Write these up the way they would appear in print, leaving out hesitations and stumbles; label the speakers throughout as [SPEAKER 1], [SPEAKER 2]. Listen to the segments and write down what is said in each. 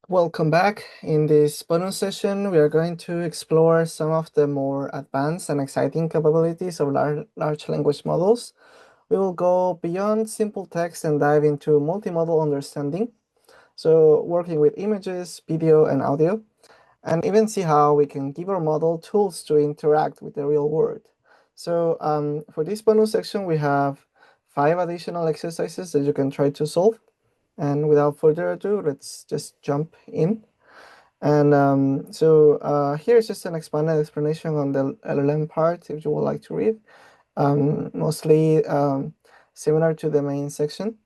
[SPEAKER 1] Welcome back. In this bonus session, we are going to explore some of the more advanced and exciting capabilities of large language models. We will go beyond simple text and dive into multimodal understanding. So, working with images, video, and audio, and even see how we can give our model tools to interact with the real world. So, for this bonus section, we have 5 additional exercises that you can try to solve. And without further ado, let's just jump in. And here's just an expanded explanation on the LLM part if you would like to read. Mostly similar to the main section.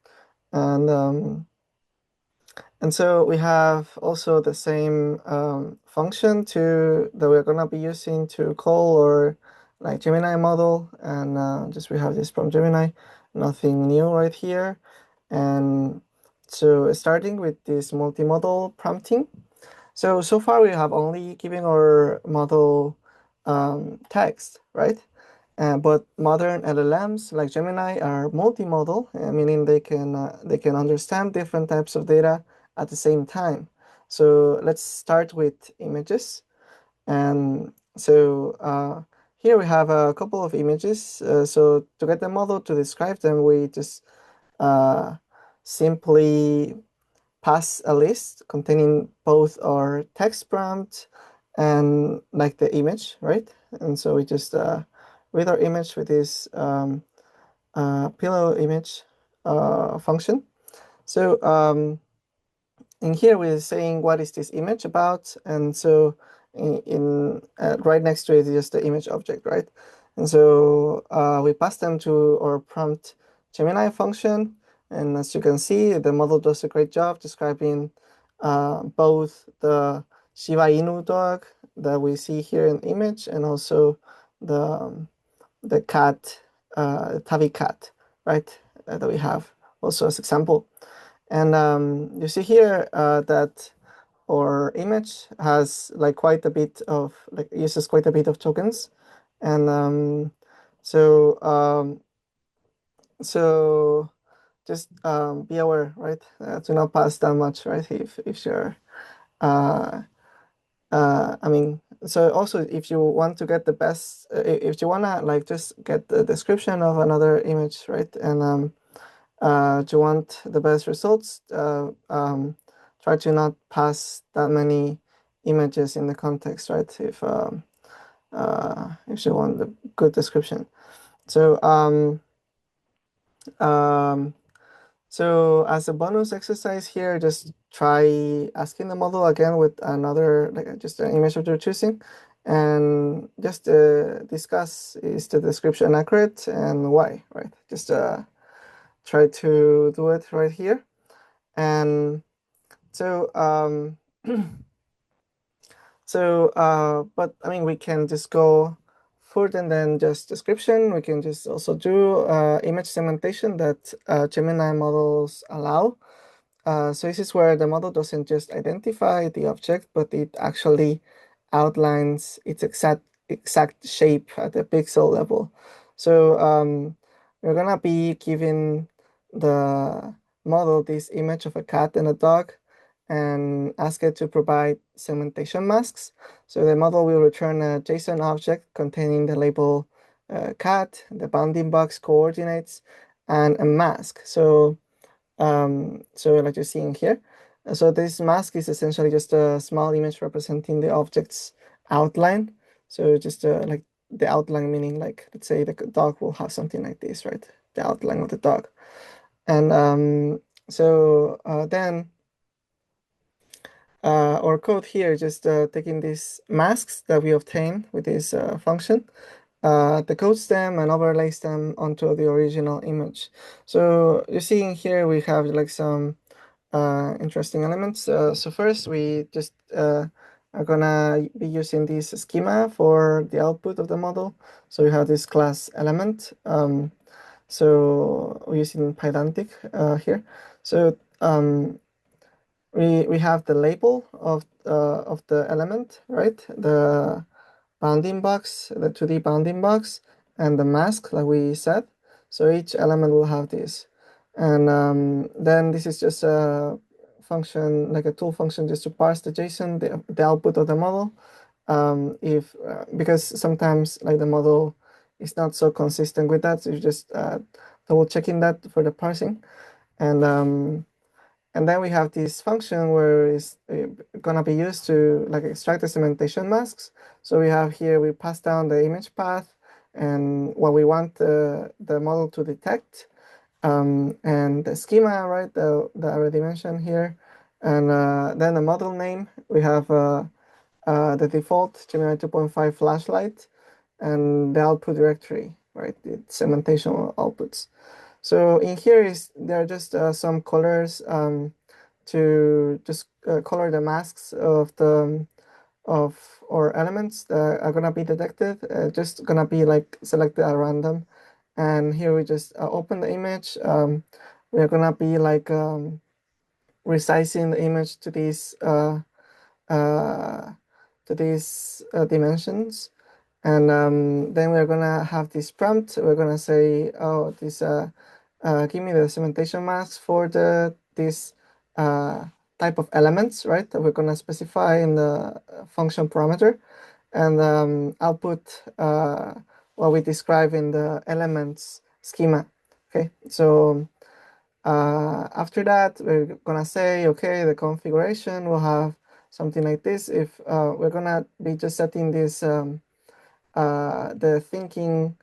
[SPEAKER 1] And so we have also the same function that we're gonna be using to call or like Gemini model. And just we have this from Gemini, nothing new right here. And so starting with this multimodal prompting. So far we have only given our model text, right? But modern LLMs like Gemini are multimodal, meaning they can understand different types of data at the same time. So let's start with images. And here we have a couple of images. So to get the model to describe them, we just uh, simply pass a list containing both our text prompt and like the image, right? And so we just read our image with this pillow image function. So in here we're saying what is this image about, and so in right next to it is just the image object, right? And so we pass them to our prompt Gemini function, and as you can see, the model does a great job describing both the Shiba Inu dog that we see here in the image and also the cat, tabby cat, right, that we have also as example. And you see here that our image has like quite a bit of uses quite a bit of tokens, and so so just be aware, right? To not pass that much, right? If you're uh, I mean, so also if you want to get the best, if you wanna like just get the description of another image, right? And to want the best results, try to not pass that many images in the context, right? If you want the good description. So um, so as a bonus exercise here, just try asking the model again with another like just an image that you're choosing, and just discuss is the description accurate and why, right? Just try to do it right here. And so, but I mean, we can just go further than just description. We can just also do image segmentation that Gemini models allow. So this is where the model doesn't just identify the object, but it actually outlines its exact shape at the pixel level. So we're gonna be giving the model this image of a cat and a dog and ask it to provide segmentation masks. So the model will return a JSON object containing the label cat, the bounding box coordinates, and a mask. So like you're seeing here. So this mask is essentially just a small image representing the object's outline. So just like the outline meaning like, let's say the dog will have something like this, right? The outline of the dog. And then our code here just taking these masks that we obtain with this function, decodes them and overlays them onto the original image. So you're seeing here we have like some interesting elements. So first we just are gonna be using this schema for the output of the model. So we have this class element. So we're using Pydantic here. So we have the label of the element, right? The bounding box, the 2D bounding box, and the mask like we said. So each element will have this. And then this is just function, like a tool function, just to parse the JSON, the output of the model. If because sometimes like the model is not so consistent with that, so you just double checking that for the parsing, and then we have this function where it's gonna be used to like extract the segmentation masks. So we have here, we pass down the image path and what we want the model to detect, and the schema, right, that I already mentioned here. And then the model name, we have the default Gemini 2.5 flashlight and the output directory, right, the segmentation outputs. So in here there are just some colors to just color the masks of the or elements that are gonna be detected. Just gonna be like selected at random. And here we just open the image. We are gonna be like resizing the image uh, to these dimensions. And then we're gonna have this prompt. We're gonna say, oh, give me the segmentation masks for this type of elements, right? That we're gonna specify in the function parameter, and output what we describe in the elements schema. Okay, so after that, we're gonna say, okay, the configuration will have something like this. If we're gonna be just setting this the thinking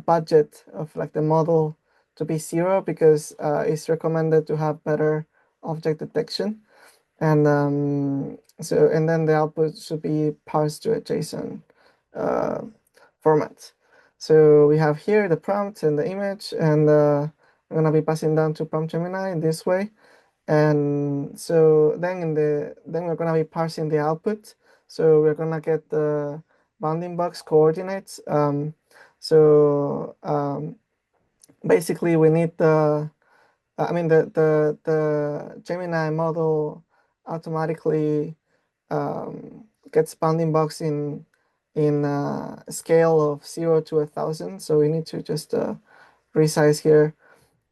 [SPEAKER 1] budget of like the model to be 0, because it's recommended to have better object detection. And and then the output should be parsed to a JSON format. So we have here the prompt and the image, and I'm gonna be passing down to Prompt Gemini in this way. And so then we're gonna be parsing the output. So we're gonna get the bounding box coordinates. Basically we need the Gemini model automatically gets bounding box in a scale of 0 to 1,000. So we need to just resize here,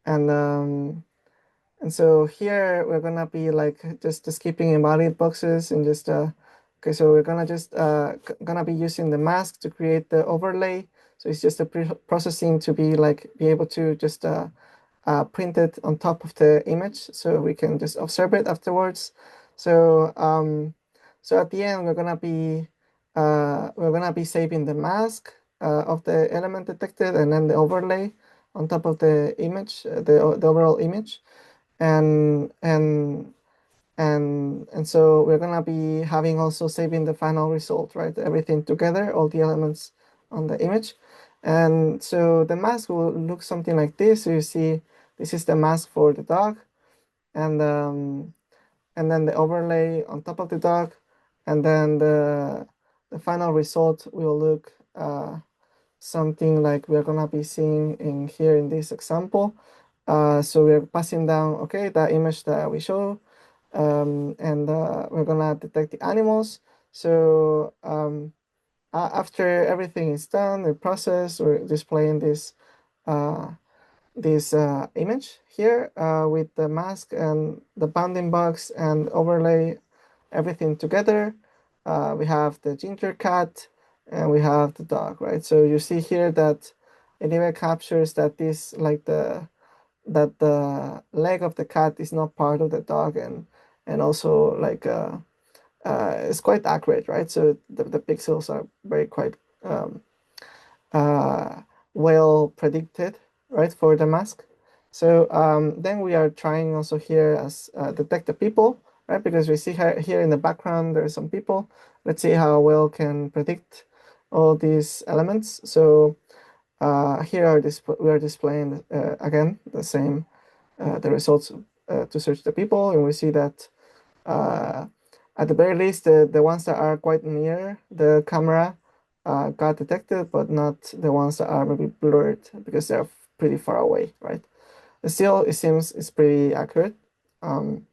[SPEAKER 1] and so here we're gonna be like just skipping embodied boxes and just okay. So we're gonna just gonna be using the mask to create the overlay. So it's just a processing to be able to just print it on top of the image, so we can just observe it afterwards. So so at the end we're gonna be saving the mask of the element detected, and then the overlay on top of the image, the overall image. And so we're gonna be having also saving the final result, right? Everything together, all the elements on the image. And so the mask will look something like this. So you see, this is the mask for the dog, and then the overlay on top of the dog, and then the final result will look something like we're gonna be seeing in here in this example. So we're passing down, okay, the image that we show, and we're gonna detect the animals. So after everything is done, the process, we're displaying uh, this image here with the mask and the bounding box and overlay everything together. We have the ginger cat and we have the dog, right? So you see here that it even captures that the leg of the cat is not part of the dog, and also it's quite accurate, right? So the pixels are very quite uh, well predicted, right, for the mask. So then we are trying also here as detect the people, right? Because we see here in the background there are some people. Let's see how well can predict all these elements. So here we are displaying again the same the results to search the people, and we see that uh, at the very least the ones that are quite near the camera got detected, but not the ones that are maybe blurred because they're pretty far away, right? Still, it seems it's pretty accurate. And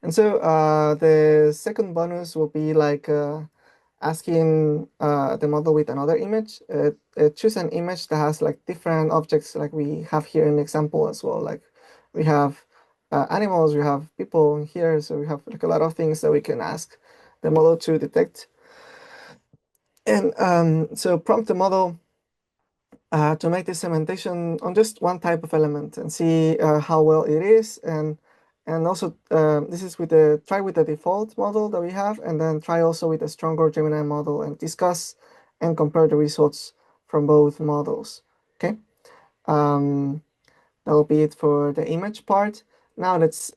[SPEAKER 1] so the second bonus will be asking the model with another image. Choose an image that has like different objects like we have here in the example as well. Like we have animals, we have people in here, so we have like a lot of things that we can ask the model to detect. And so prompt the model to make this segmentation on just one type of element and see how well it is. And also this is with the try with the default model that we have, and then try also with a stronger Gemini model and discuss and compare the results from both models. Okay, that will be it for the image part. Now let's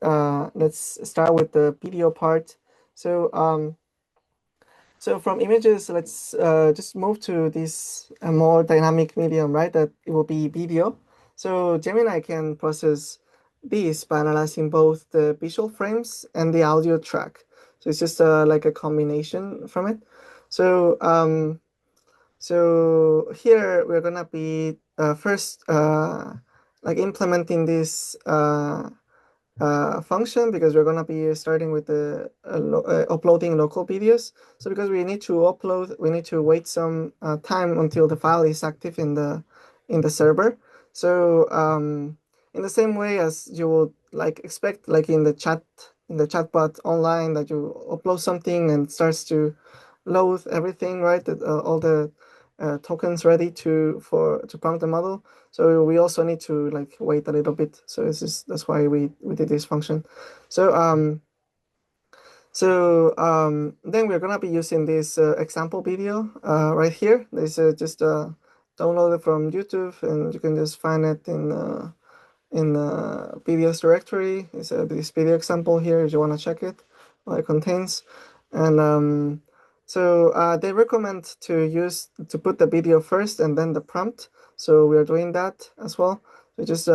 [SPEAKER 1] start with the video part. So so from images, let's just move to this more dynamic medium, right? That it will be video. So Gemini can process this by analyzing both the visual frames and the audio track. So it's just like a combination from it. So so here we're gonna be first like implementing this function, because we're going to be starting with the uploading local videos. So because we need to upload, we need to wait some time until the file is active in the server. So in the same way as you would like expect, like in the chatbot online, that you upload something and it starts to load everything, right? All the tokens ready to prompt the model. So we also need to like wait a little bit. So that's why we did this function. So then we're gonna be using this example video right here. This is just downloaded from YouTube, and you can just find it in the videos directory. It's this video example here if you want to check it, what it contains. And so they recommend to put the video first and then the prompt. So we are doing that as well. So just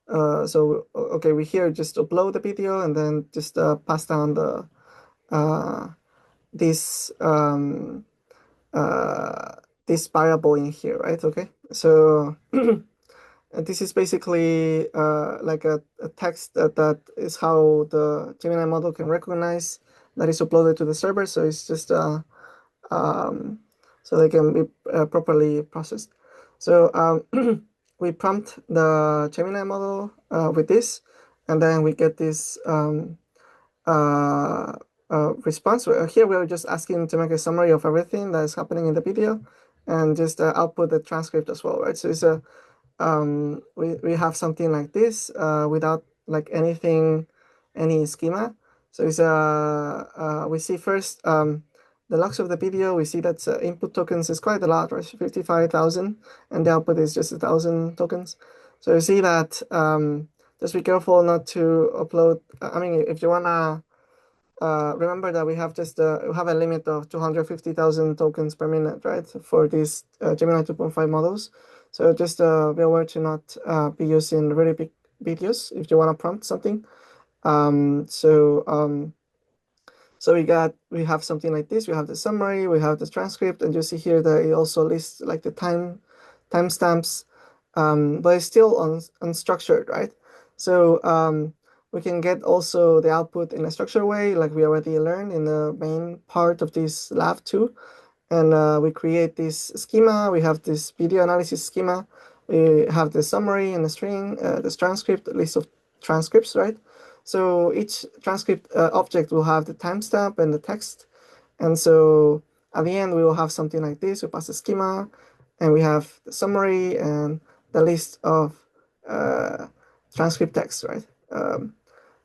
[SPEAKER 1] okay, we here just upload the video and then just pass down the uh, this uh, this variable in here, right? Okay, so and this is basically like a text that is how the Gemini model can recognize that is uploaded to the server. So it's just um, so they can be properly processed. So we prompt the Gemini model with this, and then we get this uh, response. Here we are just asking to make a summary of everything that is happening in the video, and just output the transcript as well, right? So it's a we have something like this without like any schema. So it's we see first the logs of the video. We see that input tokens is quite a lot, right? 55,000, and the output is just 1,000 tokens. So you see that just be careful not to upload. I mean, if you wanna remember that we have just we have a limit of 250,000 tokens per minute, right, for these Gemini 2.5 models. So just be aware to not be using really big videos if you want to prompt something. So we have something like this. We have the summary, we have the transcript, and you see here that it also lists like the timestamps, but it's still unstructured, right? So we can get also the output in a structured way, like we already learned in the main part of this lab too. And we create this schema. We have this video analysis schema. We have the summary and the string, this transcript, list of transcripts, right? So each transcript object will have the timestamp and the text. And so at the end, we will have something like this. We pass the schema, and we have the summary and the list of transcript text, right?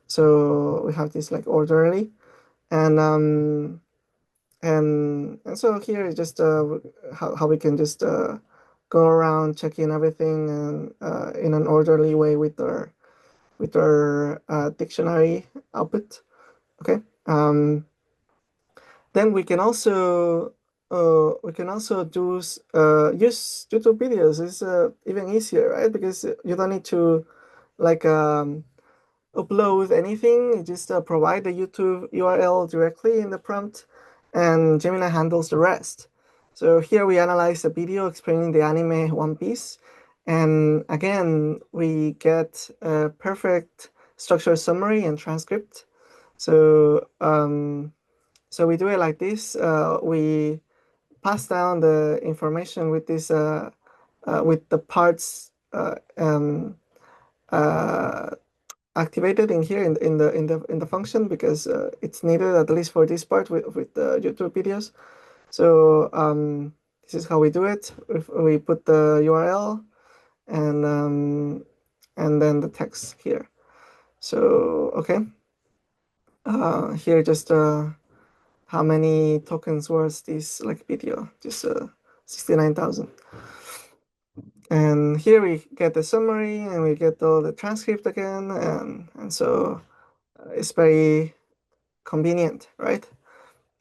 [SPEAKER 1] So we have this like orderly, and and so here is just how we can just go around checking everything and in an orderly way with our dictionary output. Okay. Then we can also use YouTube videos. It's even easier, right? Because you don't need to like upload anything. You just provide the YouTube URL directly in the prompt, and Gemini handles the rest. So here we analyze a video explaining the anime One Piece, and again we get a perfect structured summary and transcript. So so we do it like this. We pass down the information with this with the parts uh, activated in here in the function because it's needed at least for this part with the YouTube videos. So this is how we do it. If we put the URL and then the text here. So okay, here just how many tokens was this like video? Just 69,000. And here we get the summary and we get all the transcript again, and so it's very convenient, right?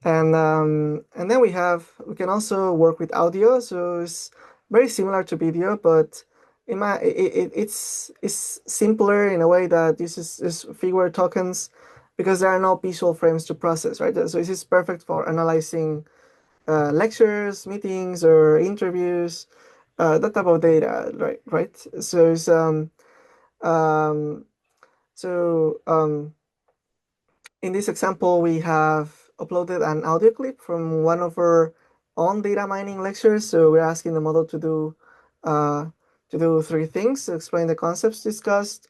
[SPEAKER 1] And then we can also work with audio, so it's very similar to video, but it's simpler in a way that this is figure tokens because there are no visual frames to process, right? So this is perfect for analyzing lectures, meetings, or interviews, that type of data, right? Right. So it's um, so in this example, we have uploaded an audio clip from one of our own data mining lectures. So we're asking the model to do three things: to explain the concepts discussed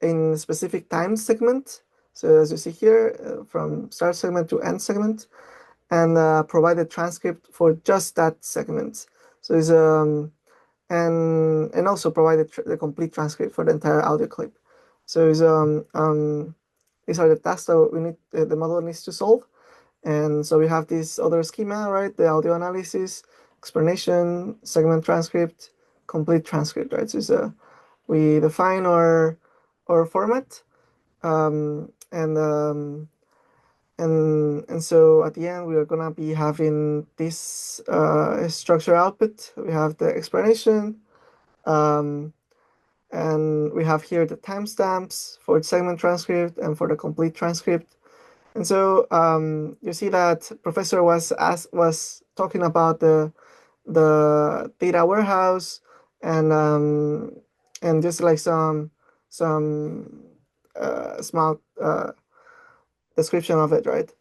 [SPEAKER 1] in specific time segment. So as you see here, from start segment to end segment, and provide a transcript for just that segment. So it's and also provide the complete transcript for the entire audio clip. So it's these are the tasks that we need the model needs to solve. And so we have this other schema, right? The audio analysis, explanation, segment transcript, complete transcript, right? So it's we define our format, um, and um, and so at the end we are gonna be having this structure output. We have the explanation, um, and we have here the timestamps for the segment transcript and for the complete transcript. And so you see that professor was talking about the data warehouse and just like some small description of it, right?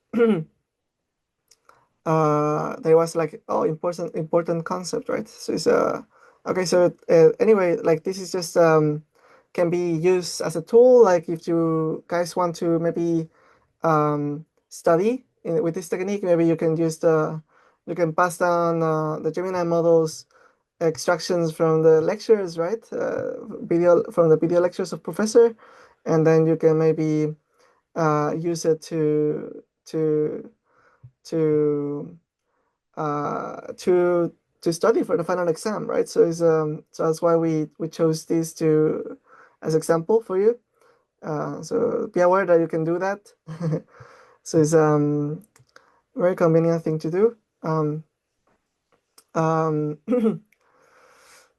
[SPEAKER 1] There was like oh important concept, right? So it's okay. So anyway, like this is just can be used as a tool. Like if you guys want to maybe study with this technique, maybe you can use you can pass down the Gemini models extractions from the lectures, right? Video from the video lectures of professor, and then you can maybe use it to to study for the final exam, right? So it's so that's why we chose these to as example for you. So be aware that you can do that. So it's very convenient thing to do. Um,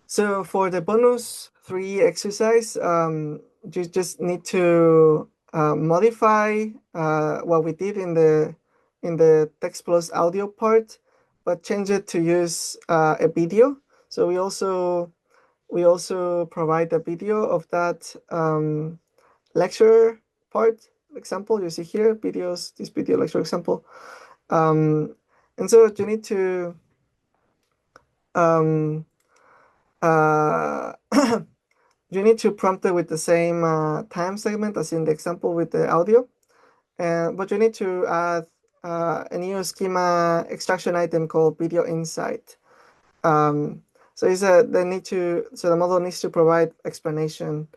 [SPEAKER 1] so for the bonus 3 exercise, you just need to modify what we did in the text plus audio part, but change it to use a video. So we also provide a video of that lecture part example. You see here videos, this video lecture example. And so you need to um, uh, you need to prompt it with the same time segment as in the example with the audio, but you need to add a new schema extraction item called video insight. So it's so the model needs to provide explanation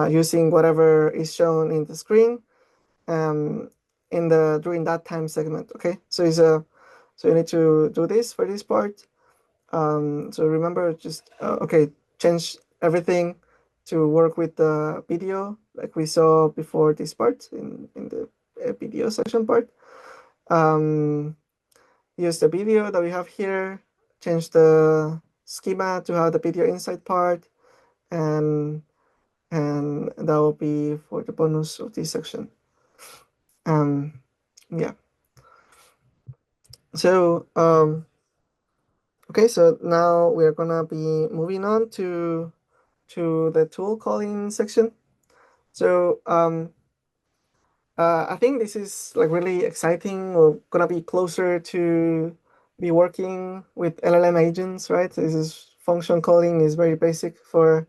[SPEAKER 1] using whatever is shown in the screen during that time segment. Okay, so so you need to do this for this part. So remember, just okay, change everything to work with the video like we saw before this part in the video section part. Use the video that we have here, change the schema to have the video insight part, and that will be for the bonus of this section. Yeah. So okay, so now we are gonna be moving on to the tool calling section. So I think this is like really exciting. We're gonna be closer to be working with LLM agents, right? This is function calling is very basic for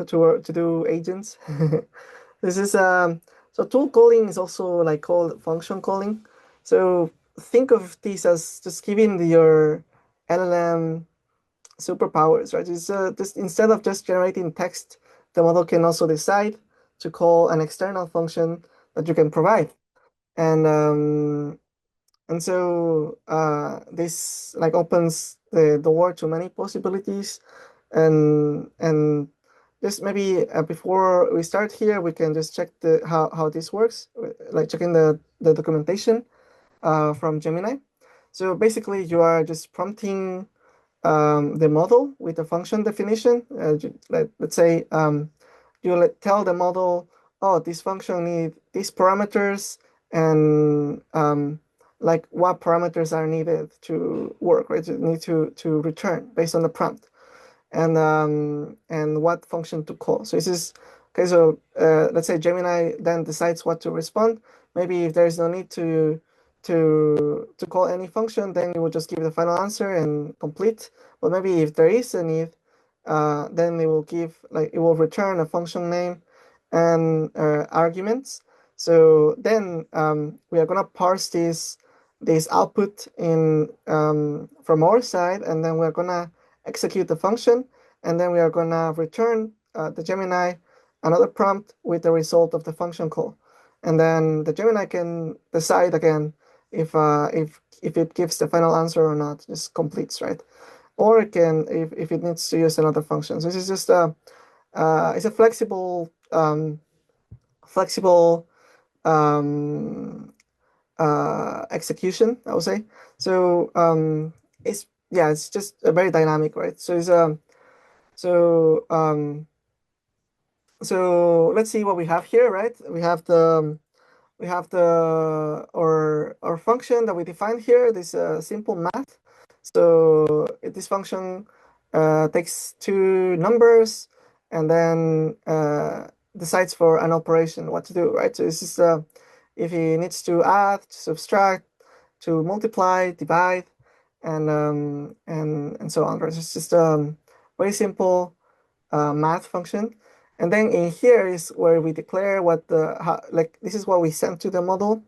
[SPEAKER 1] to do agents. This is so tool calling is also like called function calling. So think of this as just giving your LLM superpowers, right? It's just instead of just generating text, the model can also decide to call an external function that you can provide. And so this like opens the door to many possibilities. And just maybe before we start here, we can just check the how this works, like checking the documentation from Gemini. So basically, you are just prompting the model with a function definition. Let's say tell the model, oh, this function need these parameters and like what parameters are needed to work, right? You need to return based on the prompt and what function to call. So this is okay. So let's say Gemini then decides what to respond. Maybe if there is no need to call any function, then you will just give the final answer and complete. But maybe if there is a need, then it will give like it will return a function name and arguments. So then we are gonna parse this output in from our side, and then we're gonna execute the function, and then we are gonna return the Gemini another prompt with the result of the function call, and then the Gemini can decide again if it gives the final answer or not, just completes, right? Or it can if it needs to use another function. So this is just it's a flexible um, execution, I would say. So it's yeah, it's just a very dynamic, right? So so let's see what we have here, right? We have our function that we defined here, this simple math. So this function takes two numbers and then decides for an operation what to do, right? So this is if he needs to add, to subtract, to multiply, divide, and so on, right? It's just very simple math function. And then in here is where we declare what like this is what we send to the model,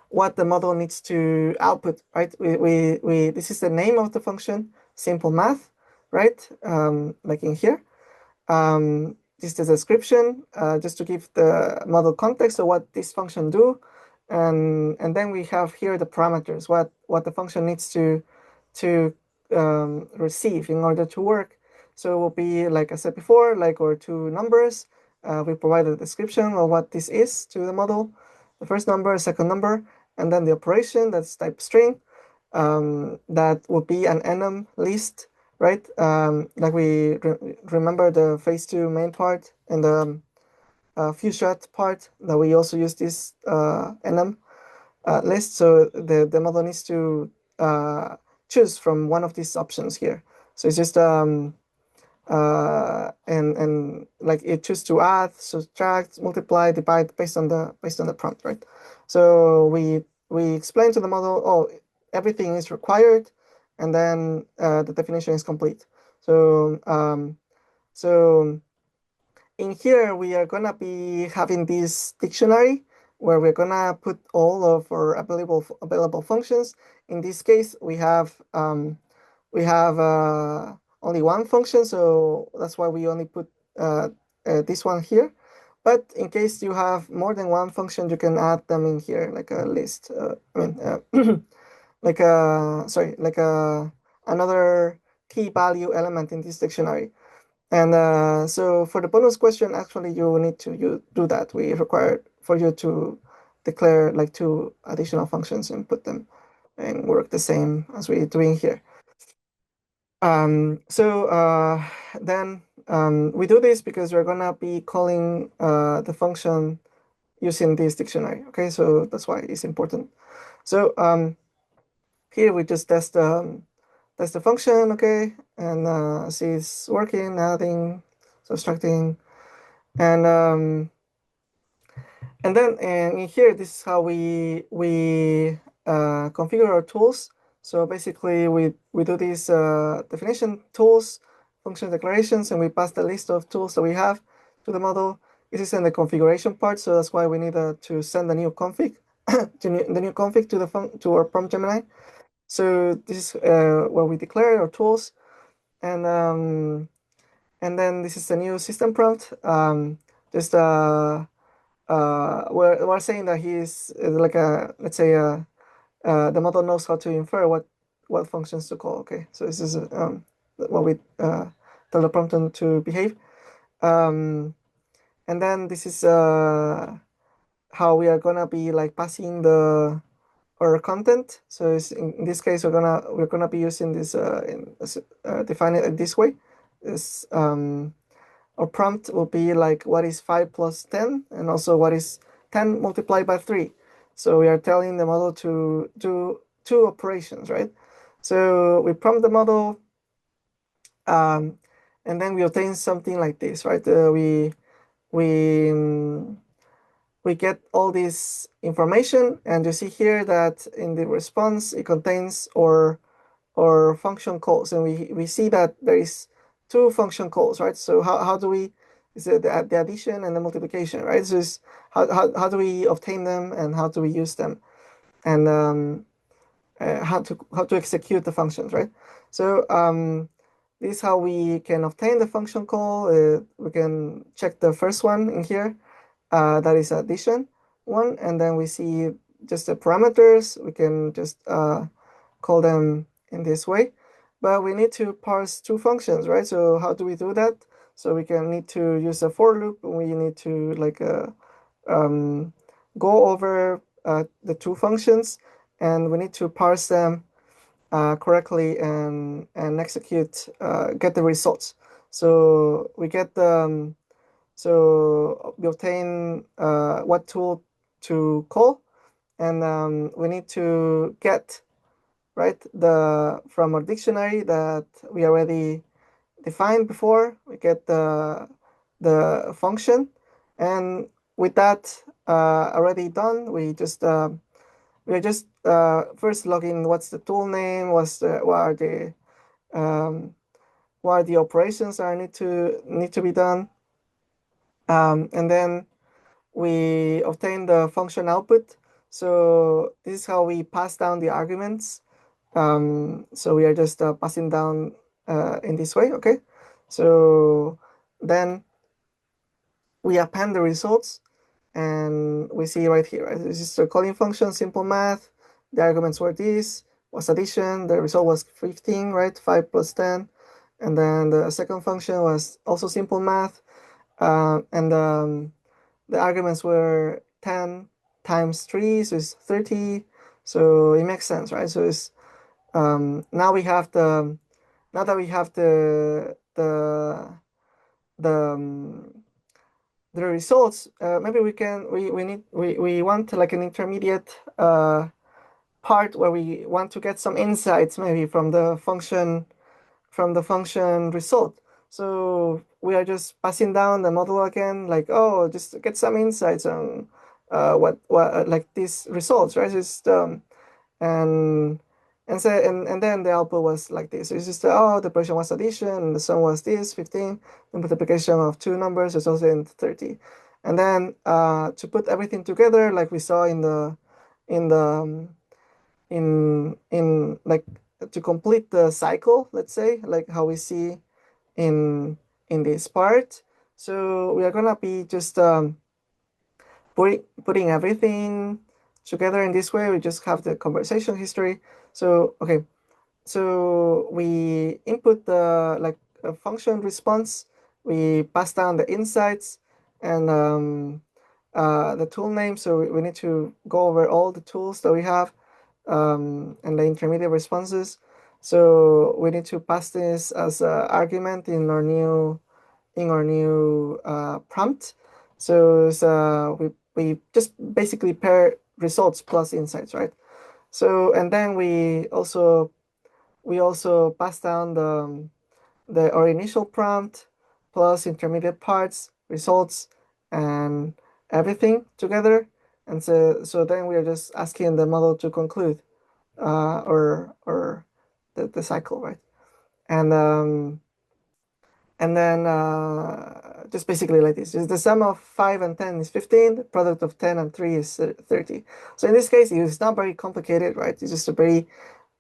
[SPEAKER 1] what the model needs to output, right? We this is the name of the function, simple math, right? Like in here. This is the description, just to give the model context of what this function do. And then we have here the parameters, what the function needs to receive in order to work. So it will be, like I said before, like our two numbers. We provide a description of what this is to the model. The first number, second number, and then the operation that's type string. That would be an enum list, right? Like we remember the phase two main part and the few shot part that we also use this enum list. So the model needs to choose from one of these options here. So it's just and like it choose to add, subtract, multiply, divide based on the prompt, right? So we explain to the model, oh, everything is required, and then the definition is complete. So so in here we are gonna be having this dictionary where we're gonna put all of our available functions. In this case, we have only one function, so that's why we only put this one here. But in case you have more than one function, you can add them in here like a list. I mean, like a sorry, like a another key value element in this dictionary. And so for the bonus question, actually, you need to do that. We require for you to declare like two additional functions and put them and work the same as we're doing here. So then we do this because we're gonna be calling the function using this dictionary. Okay, so that's why it's important. So here we just test the function, okay, and see it's working, adding, subtracting, and then in here, this is how we configure our tools. So basically, we do these definition tools, function declarations, and we pass the list of tools that we have to the model. This is in the configuration part, so that's why we need to send the new config, the new config to our prompt Gemini. So this is where we declare our tools, and then this is the new system prompt. Just we're saying that he's like a, let's say the model knows how to infer what functions to call. Okay, so this is what we tell the prompt to behave. And then this is how we are gonna be like passing our content. So in this case, we're gonna be using this define it this way. This our prompt will be like what is 5 plus 10, and also what is 10 multiplied by 3. So we are telling the model to do two operations, right? So we prompt the model, and then we obtain something like this, right? We we get all this information, and you see here that in the response it contains or function calls, and we see that there is two function calls, right? So how do we, is it the addition and the multiplication, right? So it's how do we obtain them, and how do we use them, and how to execute the functions, right? So this is how we can obtain the function call. We can check the first one in here, that is addition one, and then we see just the parameters. We can just call them in this way, but we need to parse two functions, right? So how do we do that? So we can need to use a for loop, and we need to like go over the two functions, and we need to parse them correctly and execute get the results. So we get the so we obtain what tool to call, and we need to get, right, from our dictionary that we already defined before. We get the function, and with that already done, we are just first logging what's the tool name, um, what are the operations that need to be done, and then we obtain the function output. So this is how we pass down the arguments. So we are just passing down in this way, okay? So then we append the results, and we see right here, right? This is the calling function, simple math. The arguments were this, was addition. The result was 15, right? 5 plus 10. And then the second function was also simple math. And the arguments were 10 times 3, so it's 30. So it makes sense, right? So it's now we have now that we have the the results, maybe we want like an intermediate part where we want to get some insights maybe from the function result. So we are just passing down the model again, like, oh, just get some insights on what like these results, right? Just and and then the output was like this. So it's just oh, the operation was addition, and the sum was this 15. The multiplication of two numbers is also in 30. And then to put everything together, like we saw in the in like to complete the cycle, let's say, like how we see in this part. So we are gonna be just putting everything together in this way. We just have the conversation history. So okay, so we input the like a function response. We pass down the insights and the tool name. So we need to go over all the tools that we have and the intermediate responses. So we need to pass this as an argument in our new prompt. So we just basically pair results plus insights, right? So and then we also pass down our initial prompt plus intermediate parts, results, and everything together. And so then we are just asking the model to conclude or the cycle, right? And And then just basically like this. Just the sum of 5 and 10 is 15. The product of 10 and 3 is 30. So in this case, it's not very complicated, right? It's just a very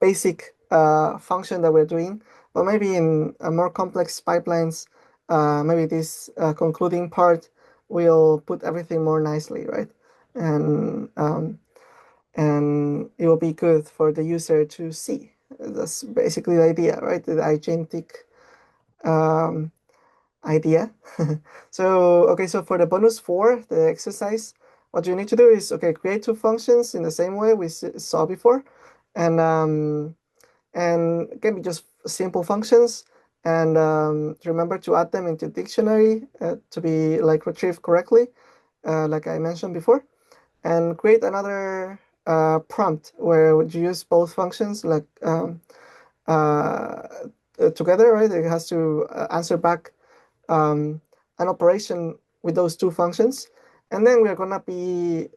[SPEAKER 1] basic function that we're doing. But maybe in more complex pipelines, maybe this concluding part will put everything more nicely, right? And and it will be good for the user to see. That's basically the idea, right? The agentic um, idea. So, okay, so for the bonus four, the exercise, what you need to do is, okay, create two functions in the same way we saw before. And it can be just simple functions. And remember to add them into dictionary to be like retrieved correctly, like I mentioned before. And create another prompt where you use both functions like uh, together, right? It has to answer back an operation with those two functions. And then we're gonna be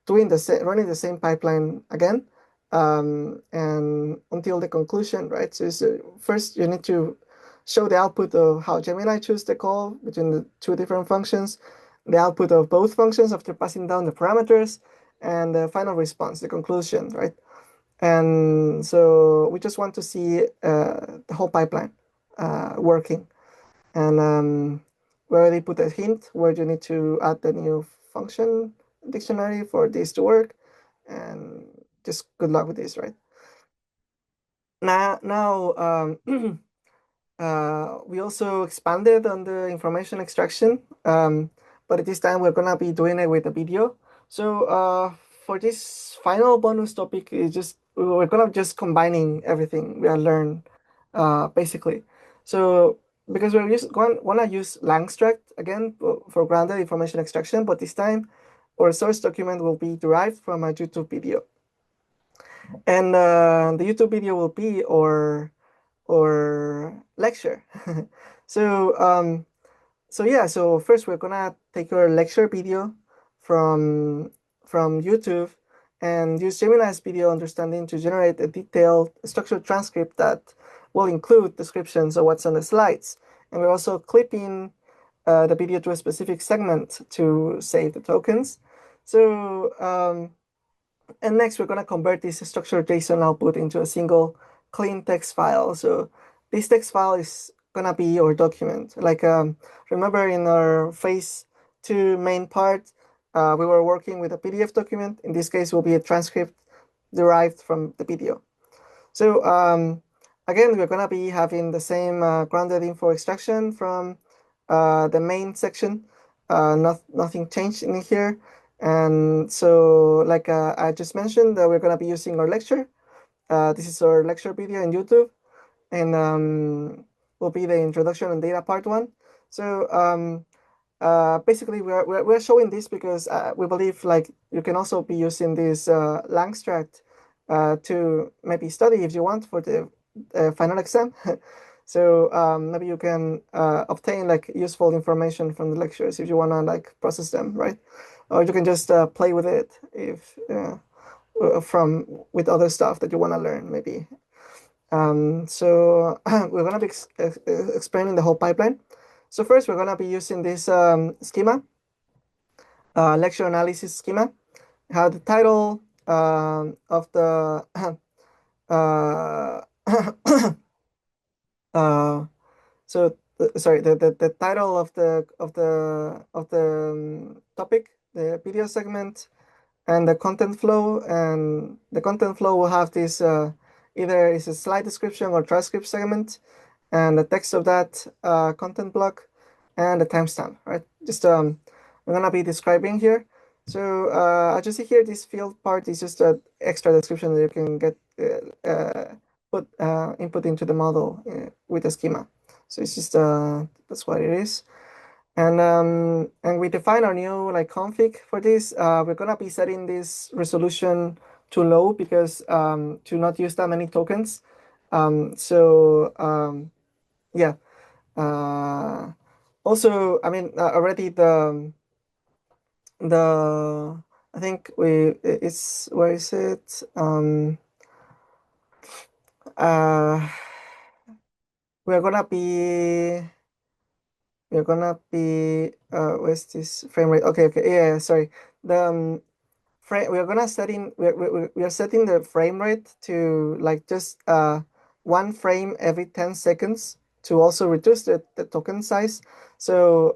[SPEAKER 1] doing running the same pipeline again, and until the conclusion, right? So first you need to show the output of how Gemini choose the call between the two different functions, the output of both functions after passing down the parameters, and the final response, the conclusion, right? And so we just want to see the whole pipeline working. And we already put a hint where you need to add the new function dictionary for this to work. And just good luck with this, right? Now we also expanded on the information extraction, but at this time we're gonna be doing it with a video. So for this final bonus topic, is just we're gonna just combining everything we have learned, basically. So because wanna use Langstruct again for grounded information extraction, but this time our source document will be derived from a YouTube video, and the YouTube video will be or lecture. So so yeah, so first we're gonna take our lecture video from from YouTube and use Gemini's video understanding to generate a detailed structured transcript that will include descriptions of what's on the slides. And we're also clipping the video to a specific segment to save the tokens. So and next, we're going to convert this structured JSON output into a single clean text file. So this text file is going to be our document. Like, remember in our phase two main part, we were working with a PDF document. In this case, will be a transcript derived from the video. So again, we're going to be having the same grounded info extraction from the main section. Nothing changed in here. And so, like I just mentioned, we're going to be using our lecture. This is our lecture video in YouTube, and will be the introduction and data part one. So basically, we're showing this because we believe like you can also be using this Langstruct to maybe study if you want for the final exam. So maybe you can obtain like useful information from the lectures if you want to like process them, right? Or you can just play with it if from with other stuff that you want to learn maybe. So we're gonna be explaining the whole pipeline. So first we're gonna be using this schema, lecture analysis schema. How the title of the uh, uh, so sorry, the title of the topic, the video segment, and the content flow. And the content flow will have this either is a slide description or transcript segment, and the text of that content block, and the timestamp, right? Just I'm gonna be describing here. So I just see here this field part is just an extra description that you can get put input into the model with the schema. So it's just that's what it is. And we define our new like config for this. We're gonna be setting this resolution to low because to not use that many tokens. So yeah. Uh, Also, I mean, already the I think it's where is it? Uh, we're gonna be where's this frame rate? Okay, yeah, sorry. The frame we are gonna setting we are setting the frame rate to like just one frame every 10 seconds to also reduce the token size. So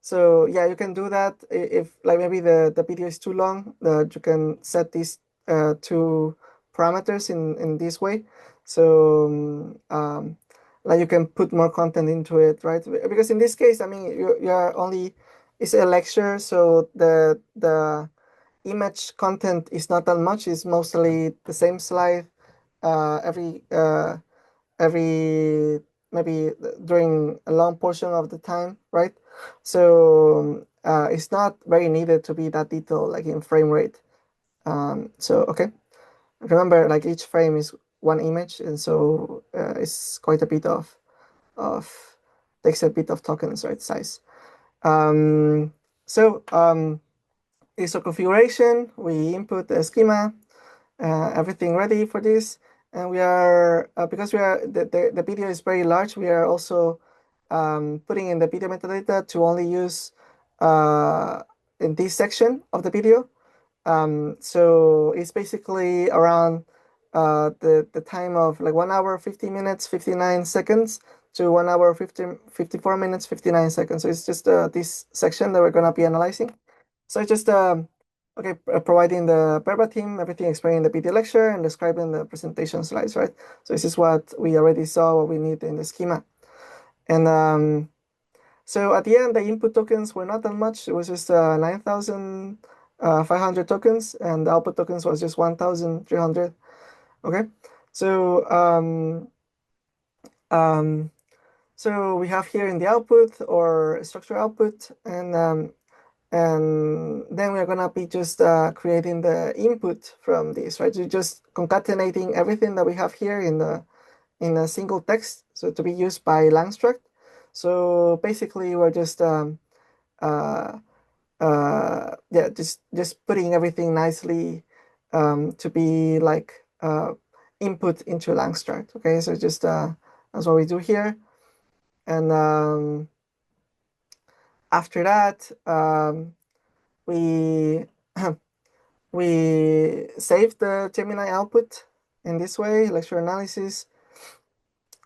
[SPEAKER 1] so yeah, you can do that if like maybe the video is too long, you can set these two parameters in this way. So like you can put more content into it, right? Because in this case, I mean, you are only it's a lecture, so the image content is not that much. It's mostly the same slide every maybe during a long portion of the time, right? So it's not very needed to be that detailed like in frame rate. So okay, remember like each frame is one image, and so it's quite a bit of takes a bit of tokens, right? Size. Um, so is a configuration. We input the schema, everything ready for this. And we are, because we are the video is very large, we are also putting in the video metadata to only use in this section of the video. So it's basically around the time of like 1 hour, 50 minutes, 59 seconds to 1 hour, 54 minutes, 59 seconds. So it's just this section that we're going to be analyzing. So just okay, providing the verbatim, everything explaining the video lecture and describing the presentation slides, right? So this is what we already saw, what we need in the schema. And so at the end, the input tokens were not that much. It was just 9,500 tokens, and the output tokens was just 1,300. Okay, so um, so we have here in the output or structure output, and then we're gonna be just creating the input from this, right? So just concatenating everything that we have here in a single text, so to be used by Langstruct. So basically, we're just yeah, just putting everything nicely to be like input into Langstruct. Okay, so just that's what we do here, and after that we we save the Gemini output in this way, lecture analysis,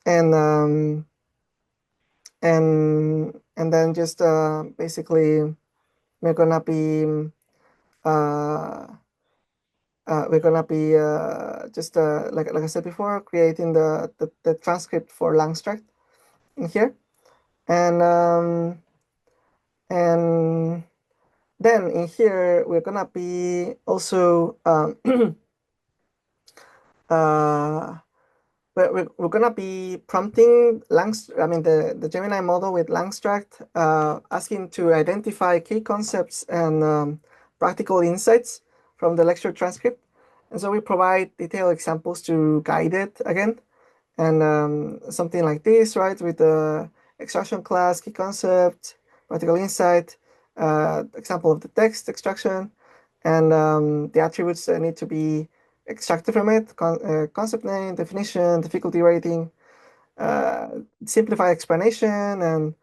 [SPEAKER 1] and and then just basically we're gonna be uh, just like I said before, creating the transcript for Langstruct in here, and and then in here we're gonna be also uh, we're gonna be prompting I mean the Gemini model with Langstruct, asking to identify key concepts and practical insights from the lecture transcript. And so we provide detailed examples to guide it again. And something like this, right, with the extraction class, key concept, practical insight, example of the text extraction, and the attributes that need to be extracted from it, concept name, definition, difficulty rating, uh, simplified explanation, and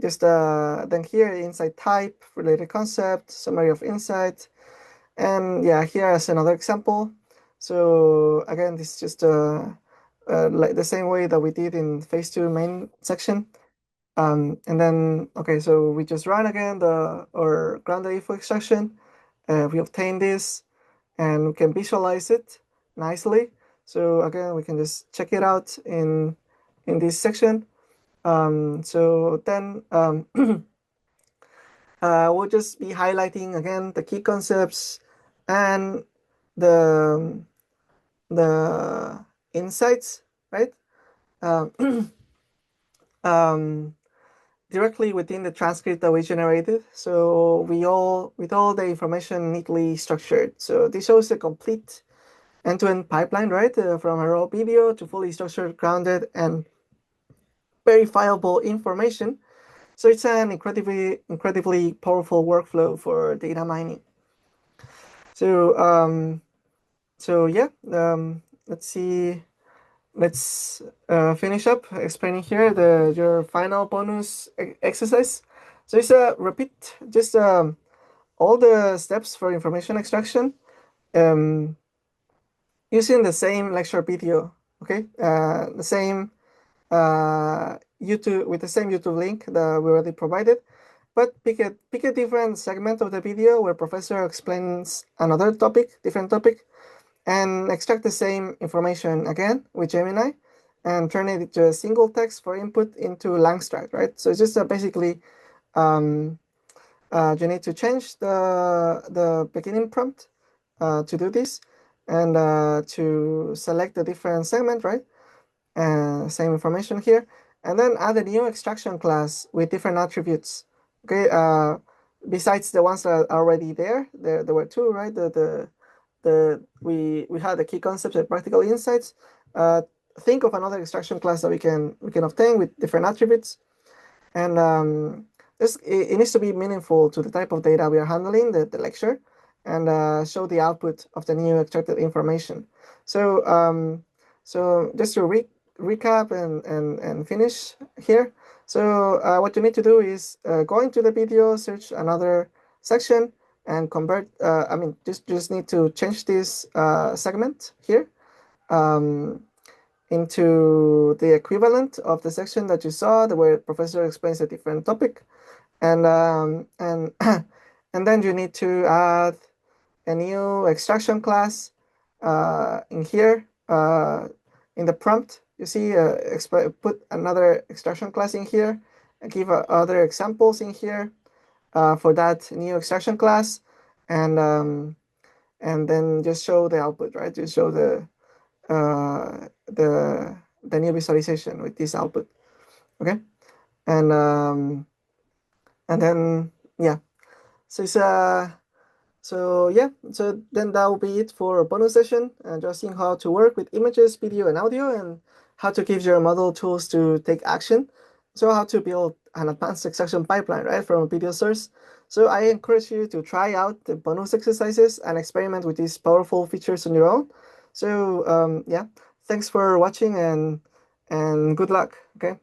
[SPEAKER 1] just then here insight type, related concept, summary of insight, and yeah, here is another example. So again, this is just like the same way that we did in phase 2 main section. And then, okay, so we just run again or ground the info extraction. We obtain this and we can visualize it nicely. So again, we can just check it out in this section. So then we'll just be highlighting again the key concepts and the the insights, right? Um, um, directly within the transcript that we generated. So with all the information neatly structured. So this shows a complete end-to-end pipeline, right? From a raw video to fully structured, grounded, and verifiable information. So it's an incredibly powerful workflow for data mining. So so yeah, let's see. let's finish up explaining here your final bonus exercise. So it's a repeat just all the steps for information extraction um, using the same lecture video. Okay, the same YouTube with the same YouTube link that we already provided, but pick a different segment of the video where professor explains another topic, different topic, and extract the same information again with Gemini and turn it into a single text for input into Langstride, right? So it's just basically um, you need to change the beginning prompt to do this and to select the different segment, right? Same information here, and then add a new extraction class with different attributes. Okay, besides the ones that are already there were two, right? We had the key concepts and practical insights. Think of another extraction class that we can obtain with different attributes, and it needs to be meaningful to the type of data we are handling, the lecture, and show the output of the new extracted information. So just to recap and finish here. So what you need to do is go into the video, search another section, and convert. I mean, just need to change this segment here. Um, into the equivalent of the section that you saw, where professor explains a different topic, and and then you need to add a new extraction class in here in the prompt. You see, put another extraction class in here, and give other examples in here for that new extraction class, and then just show the output, right? Just show the new visualization with this output. Okay, and and then yeah, so it's so then that will be it for a bonus session, and just seeing how to work with images, video, and audio, and how to give your model tools to take action. So how to build an advanced extraction pipeline, right, from a video source. So I encourage you to try out the bonus exercises and experiment with these powerful features on your own. So yeah, thanks for watching and good luck. Okay.